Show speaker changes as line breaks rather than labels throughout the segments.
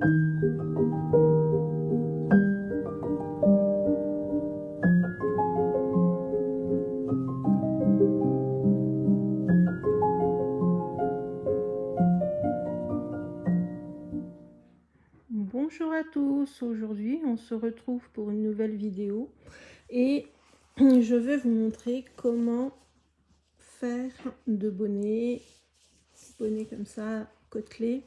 Bonjour à tous, aujourd'hui on se retrouve pour une nouvelle vidéo et je vais vous montrer comment faire de bonnets comme ça, côtelés.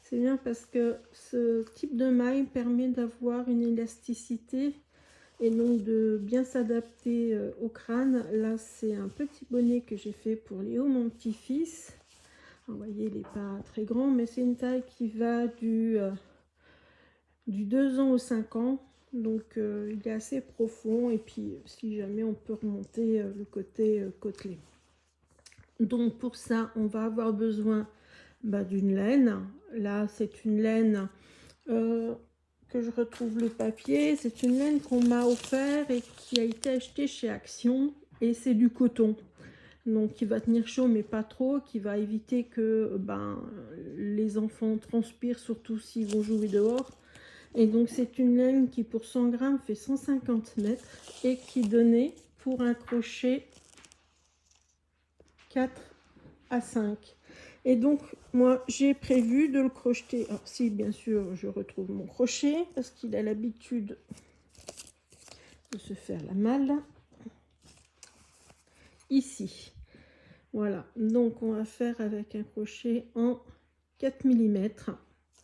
C'est bien parce que ce type de maille permet d'avoir une élasticité et donc de bien s'adapter au crâne. Là c'est un petit bonnet que j'ai fait pour Léo, mon petit-fils. Vous voyez, il n'est pas très grand, mais c'est une taille qui va du 2 ans aux 5 ans, donc il est assez profond, et puis si jamais on peut remonter le côté côtelé. Donc pour ça on va avoir besoin d'une laine. Là c'est une laine que je retrouve le papier, c'est une laine qu'on m'a offert et qui a été achetée chez Action, et c'est du coton. Donc qui va tenir chaud mais pas trop, qui va éviter que les enfants transpirent, surtout s'ils vont jouer dehors. Et donc c'est une laine qui pour 100 grammes fait 150 mètres et qui donnait pour un crochet 4 à 5. Et donc moi j'ai prévu de le crocheter. Alors si bien sûr je retrouve mon crochet, parce qu'il a l'habitude de se faire la malle ici. Voilà, donc on va faire avec un crochet en 4 mm.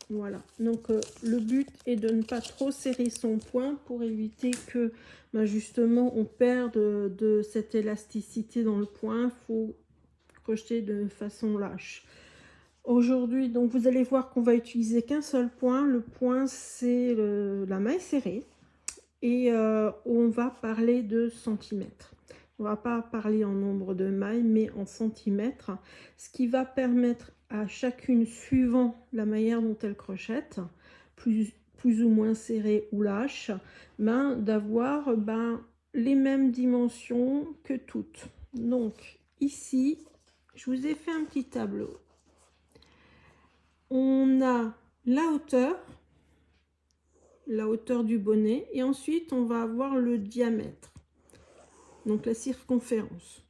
Voilà, donc le but est de ne pas trop serrer son point pour éviter que justement on perde de cette élasticité dans le point. Il faut crocheter de façon lâche. Aujourd'hui, donc vous allez voir qu'on va utiliser qu'un seul point. Le point c'est la maille serrée, et on va parler de centimètres. On va pas parler en nombre de mailles mais en centimètres, ce qui va permettre à chacune, suivant la manière dont elle crochette, plus ou moins serré ou lâche, d'avoir les mêmes dimensions que toutes. Donc ici je vous ai fait un petit tableau. On a la hauteur du bonnet, et ensuite on va avoir le diamètre, donc la circonférence.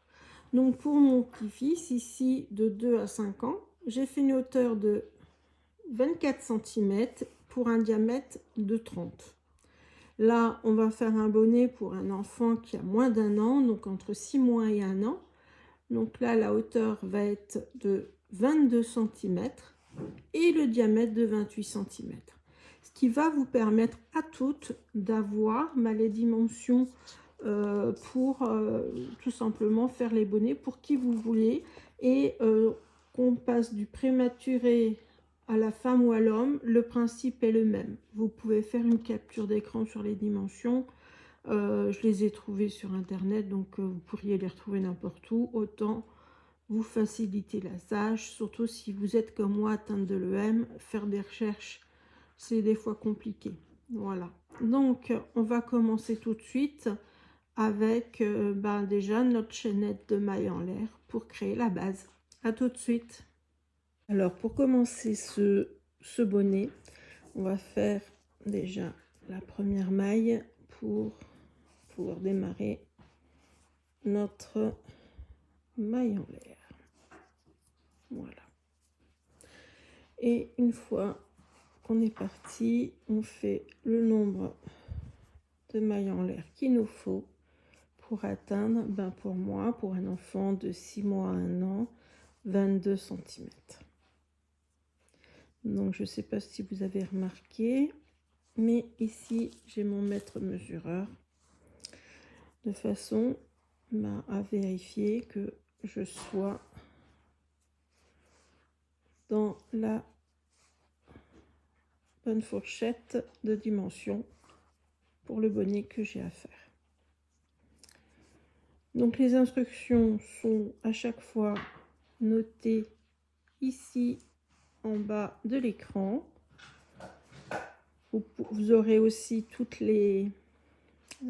Donc pour mon petit-fils ici de 2 à 5 ans, j'ai fait une hauteur de 24 cm pour un diamètre de 30. Là on va faire un bonnet pour un enfant qui a moins d'1 an, donc entre 6 mois et 1 an. Donc là la hauteur va être de 22 cm et le diamètre de 28 cm. Ce qui va vous permettre à toutes d'avoir les dimensions pour tout simplement faire les bonnets pour qui vous voulez, et qu'on passe du prématuré à la femme ou à l'homme, le principe est le même. Vous pouvez faire une capture d'écran sur les dimensions. Je les ai trouvées sur internet, donc vous pourriez les retrouver n'importe où. Autant vous faciliter la tâche, surtout si vous êtes comme moi atteinte de l'EM. Faire des recherches, c'est des fois compliqué. Voilà, donc on va commencer tout de suite avec déjà notre chaînette de mailles en l'air pour créer la base. À tout de suite. Alors pour commencer ce bonnet, on va faire déjà la première maille pour pouvoir démarrer notre maille en l'air. Voilà. Et une fois qu'on est parti, on fait le nombre de mailles en l'air qu'il nous faut pour atteindre, pour moi, pour un enfant de 6 mois à 1 an, 22 cm. Donc je ne sais pas si vous avez remarqué, mais ici j'ai mon mètre mesureur, de façon à vérifier que je sois dans la bonne fourchette de dimension pour le bonnet que j'ai à faire. Donc les instructions sont à chaque fois notées ici en bas de l'écran. Vous aurez aussi toutes les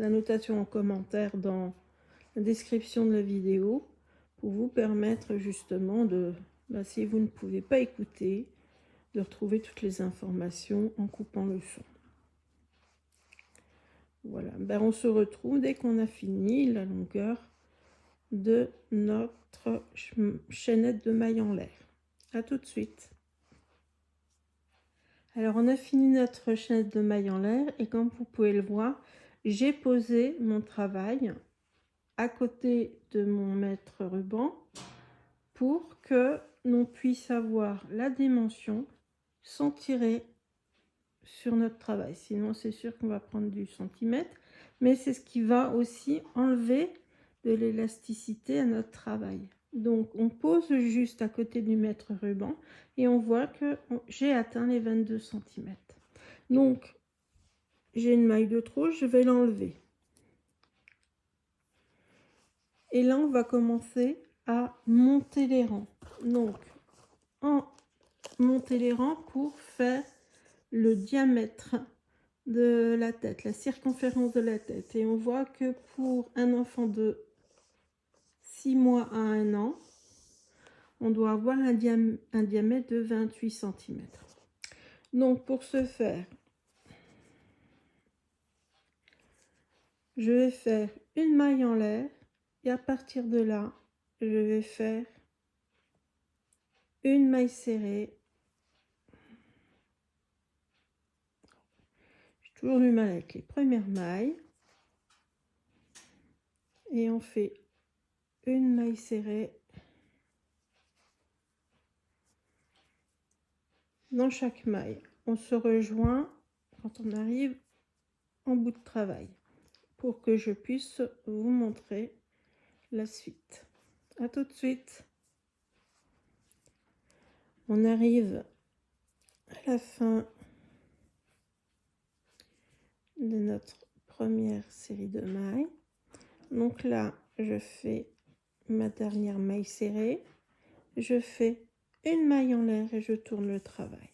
annotations en commentaire dans la description de la vidéo pour vous permettre justement de, si vous ne pouvez pas écouter, de retrouver toutes les informations en coupant le son. Voilà, ben on se retrouve dès qu'on a fini la longueur de notre chaînette de mailles en l'air. À tout de suite. Alors on a fini notre chaînette de mailles en l'air et comme vous pouvez le voir, j'ai posé mon travail à côté de mon mètre ruban pour que l'on puisse avoir la dimension sans tirer sur notre travail. Sinon, c'est sûr qu'on va prendre du centimètre, mais c'est ce qui va aussi enlever de l'élasticité à notre travail. Donc, on pose juste à côté du mètre ruban et on voit que j'ai atteint les 22 cm. Donc, j'ai une maille de trop, je vais l'enlever. Et là, on va commencer à monter les rangs. Donc, monter les rangs pour faire le diamètre de la tête, la circonférence de la tête. Et on voit que pour un enfant de 6 mois à 1 an, on doit avoir un diamètre de 28 cm. Donc pour ce faire, je vais faire une maille en l'air et à partir de là, je vais faire une maille serrée. J'ai toujours du mal avec les premières mailles. Et on fait une maille serrée dans chaque maille. On se rejoint quand on arrive en bout de travail pour que je puisse vous montrer la suite. À tout de suite. On arrive à la fin de notre première série de mailles. Donc là, je fais ma dernière maille serrée. Je fais une maille en l'air et je tourne le travail.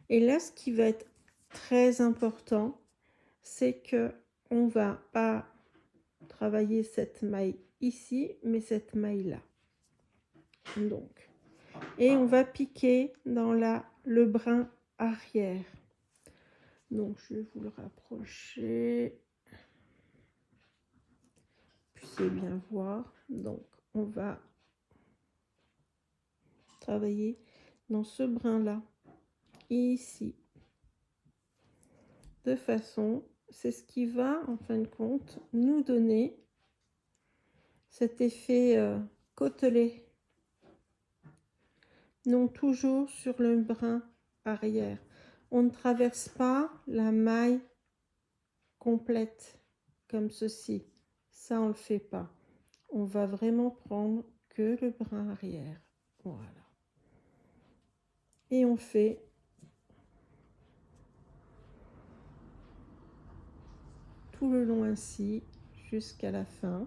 Et là, ce qui va être très important, c'est que on va pas travailler cette maille ici, mais cette maille là. Donc, et on va piquer dans le brin arrière. Donc, je vais vous le rapprocher. Vous puissiez bien voir. Donc, on va travailler dans ce brin là, ici, de façon, c'est ce qui va en fin de compte nous donner cet effet côtelé. Donc toujours sur le brin arrière. On ne traverse pas la maille complète comme ceci. Ça, on le fait pas. On va vraiment prendre que le brin arrière. Voilà. Et on fait tout le long ainsi jusqu'à la fin.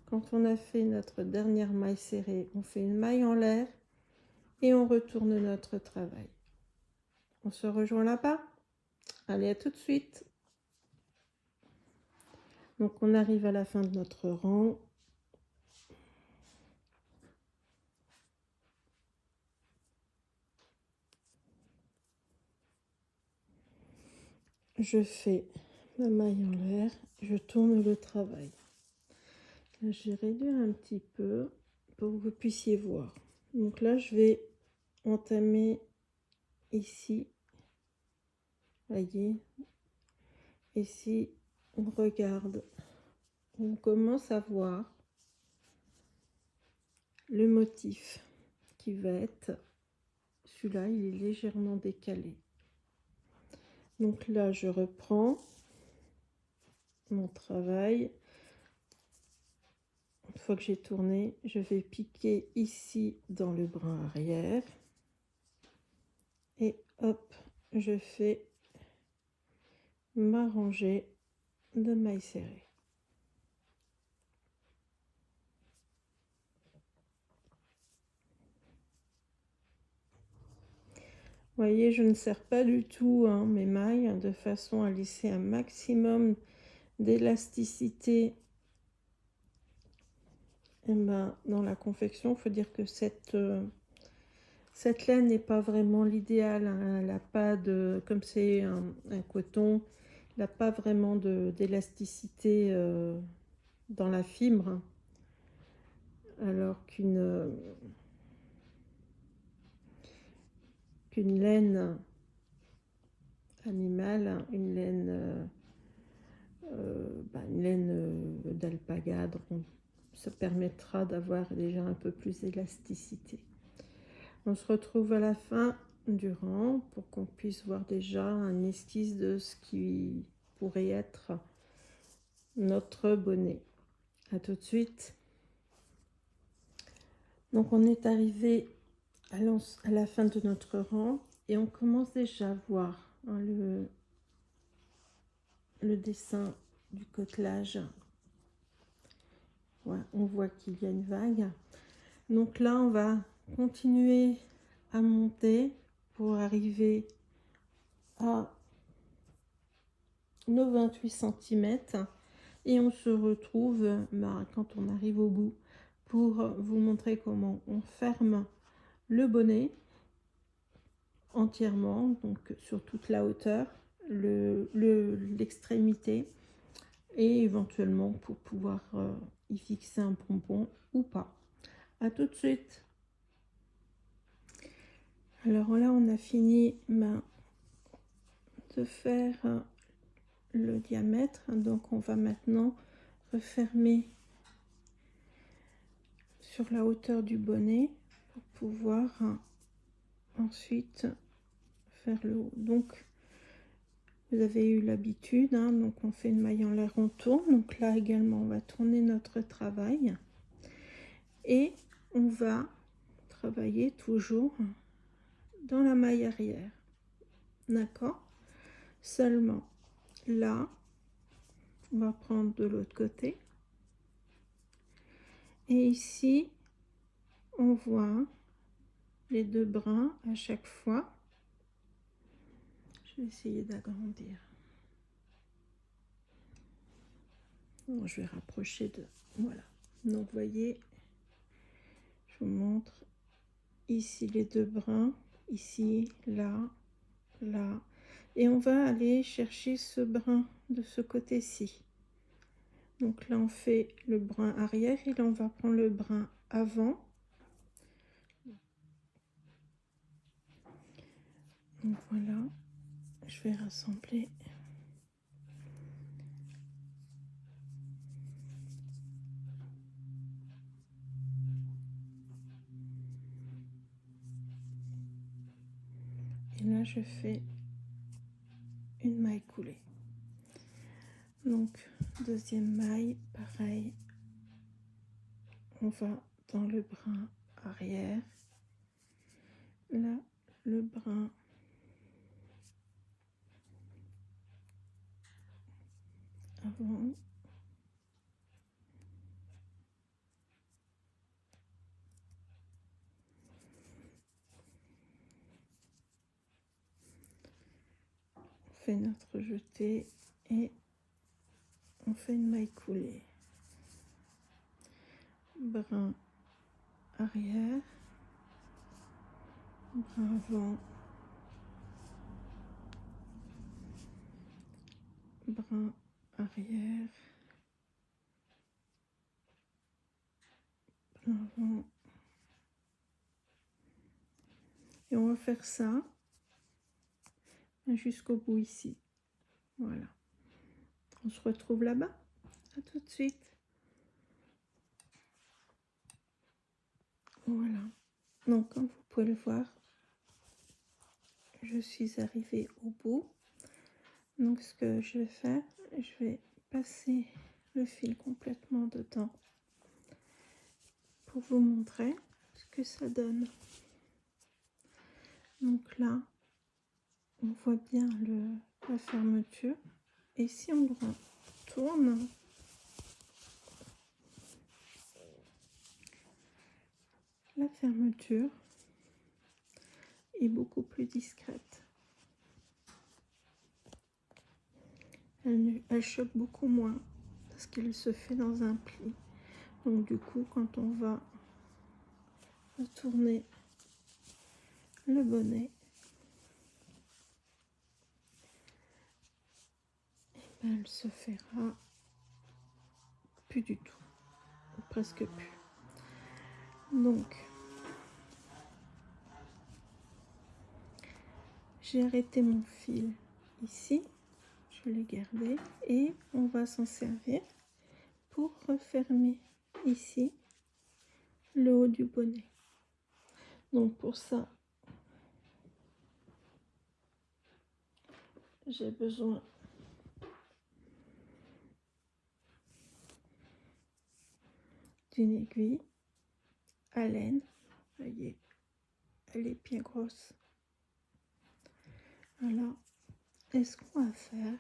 Quand on a fait notre dernière maille serrée, on fait une maille en l'air et on retourne notre travail. On se rejoint là-bas. Allez, à tout de suite. Donc on arrive à la fin de notre rang. Je fais ma maille en l'air, je tourne le travail. Là, je vais réduire un petit peu pour que vous puissiez voir. Donc là, je vais entamer ici. Voyez, et si on regarde, on commence à voir le motif qui va être celui-là, il est légèrement décalé. Donc là, je reprends mon travail. Une fois que j'ai tourné, je vais piquer ici dans le brin arrière. Et hop, je fais ma rangée de mailles serrées. Vous voyez, je ne serre pas du tout mes mailles de façon à laisser un maximum d'élasticité dans la confection. Il faut dire que cette Cette laine n'est pas vraiment l'idéal, hein. Elle n'a pas de, comme c'est un coton, il n'a pas vraiment d'élasticité dans la fibre, alors qu'une laine animale, une laine d'alpaga, ça permettra d'avoir déjà un peu plus d'élasticité. On se retrouve à la fin du rang pour qu'on puisse voir déjà un esquisse de ce qui pourrait être notre bonnet. À tout de suite. Donc on est arrivé à la fin de notre rang et on commence déjà à voir, hein, le dessin du côtelage. Ouais, on voit qu'il y a une vague. Donc là on va continuer à monter pour arriver à nos 28 cm et on se retrouve quand on arrive au bout pour vous montrer comment on ferme le bonnet entièrement, donc sur toute la hauteur, l'extrémité, et éventuellement pour pouvoir y fixer un pompon ou pas. À tout de suite. Alors là on a fini de faire le diamètre, donc on va maintenant refermer sur la hauteur du bonnet pour pouvoir ensuite faire le haut. Donc vous avez eu l'habitude, hein, donc on fait une maille en l'air, on tourne. Donc là également on va tourner notre travail et on va travailler toujours dans la maille arrière, d'accord. Seulement là on va prendre de l'autre côté et ici on voit les deux brins à chaque fois. Je vais essayer d'agrandir. Bon, je vais rapprocher de... Voilà. Donc, vous voyez, je vous montre ici les deux brins, ici, là, là. Et on va aller chercher ce brin de ce côté-ci. Donc là, on fait le brin arrière et là, on va prendre le brin avant. Donc voilà, je vais rassembler. Et là, je fais une maille coulée. Donc, deuxième maille, pareil. On va dans le brin arrière. Là, le brin avant. On fait notre jeté et on fait une maille coulée. Brin arrière, brin avant, brin arrière, brin avant. Et on va faire ça jusqu'au bout ici. Voilà. On se retrouve là-bas. À tout de suite. Voilà. Donc, comme vous pouvez le voir, je suis arrivée au bout. Donc, ce que je vais faire, je vais passer le fil complètement dedans pour vous montrer ce que ça donne. Donc là, on voit bien la fermeture. Et si on le retourne, la fermeture est beaucoup plus discrète. Elle choque beaucoup moins parce qu'elle se fait dans un pli. Donc du coup, quand on va retourner le bonnet, elle se fera plus du tout, presque plus. Donc j'ai arrêté mon fil ici, je l'ai gardé et on va s'en servir pour refermer ici le haut du bonnet. Donc pour ça, j'ai besoin d'une aiguille à laine. Voyez, elle est bien grosse. Alors, et ce qu'on va faire,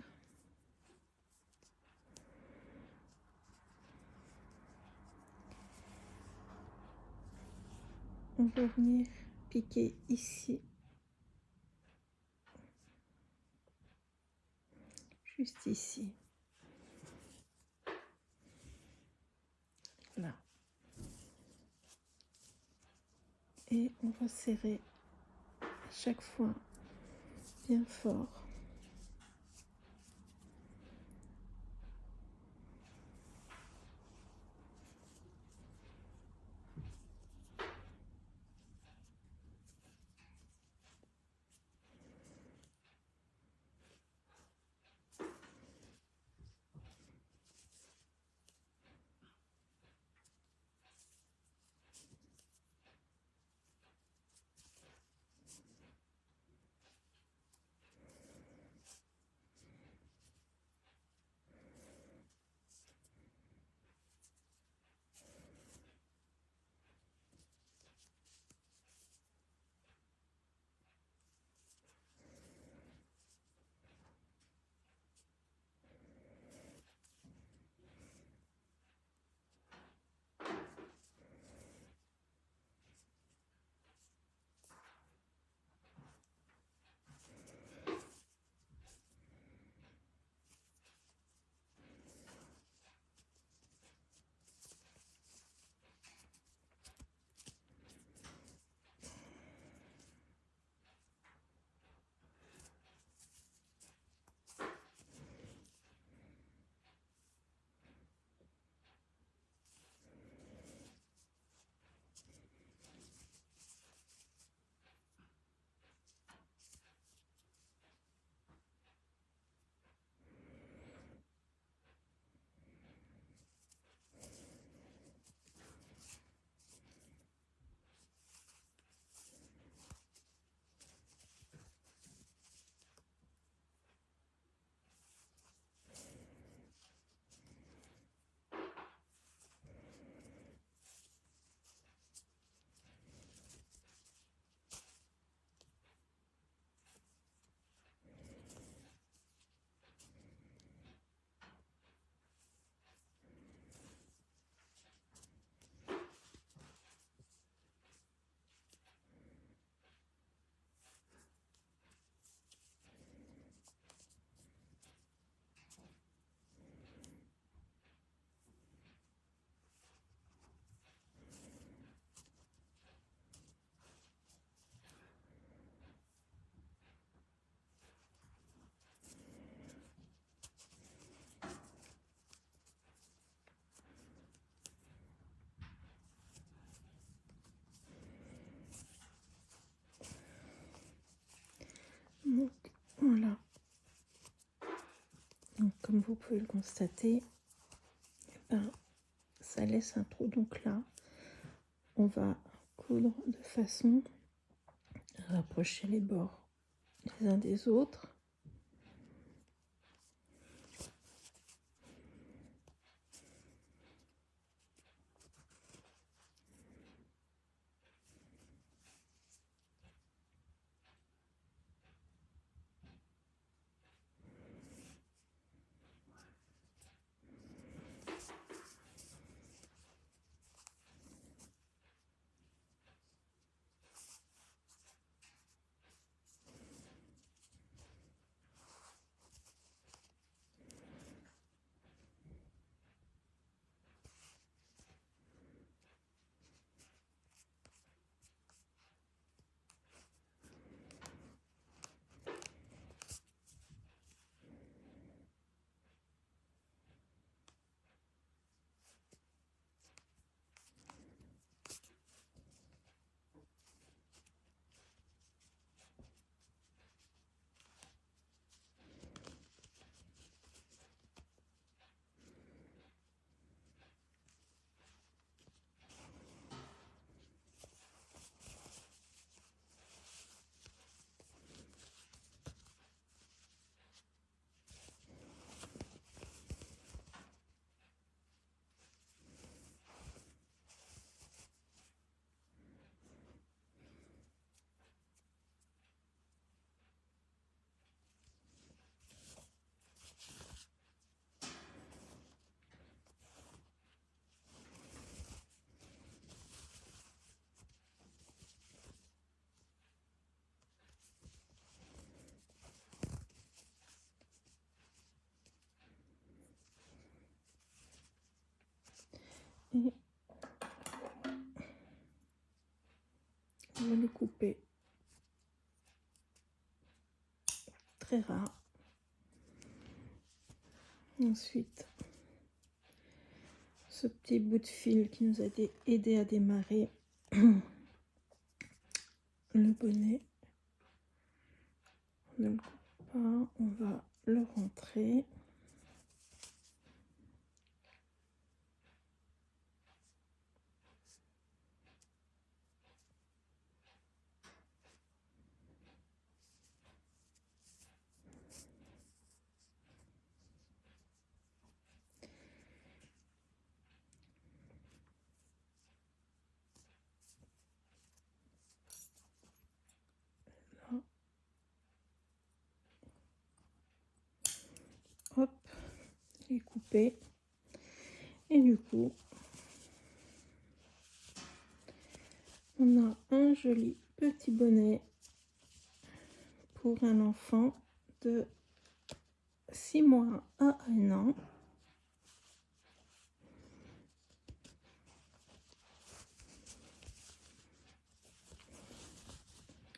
on va venir piquer ici, juste ici, là, et on va serrer à chaque fois bien fort. Donc voilà. Donc comme vous pouvez le constater, eh ben, ça laisse un trou. Donc là, on va coudre de façon à rapprocher les bords les uns des autres. Et on va le couper. Très rare. Ensuite, ce petit bout de fil qui nous a aidé à démarrer le bonnet. On ne le coupe pas, on va le rentrer. Hop, il est coupé. Et du coup, on a un joli petit bonnet pour un enfant de 6 mois à 1 an.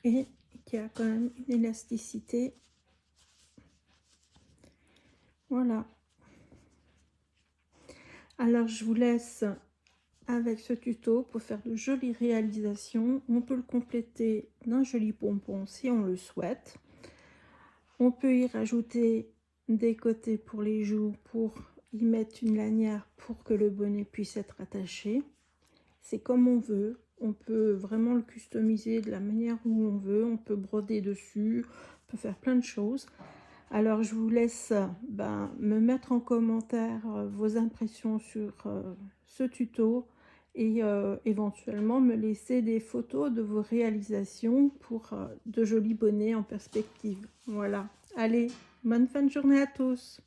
Et qui a quand même une élasticité. Voilà. Alors je vous laisse avec ce tuto pour faire de jolies réalisations. On peut le compléter d'un joli pompon si on le souhaite. On peut y rajouter des côtés pour les joues, pour y mettre une lanière pour que le bonnet puisse être attaché. C'est comme on veut. On peut vraiment le customiser de la manière où on veut. On peut broder dessus, on peut faire plein de choses. Alors je vous laisse me mettre en commentaire vos impressions sur ce tuto et éventuellement me laisser des photos de vos réalisations pour de jolis bonnets en perspective. Voilà, allez, bonne fin de journée à tous.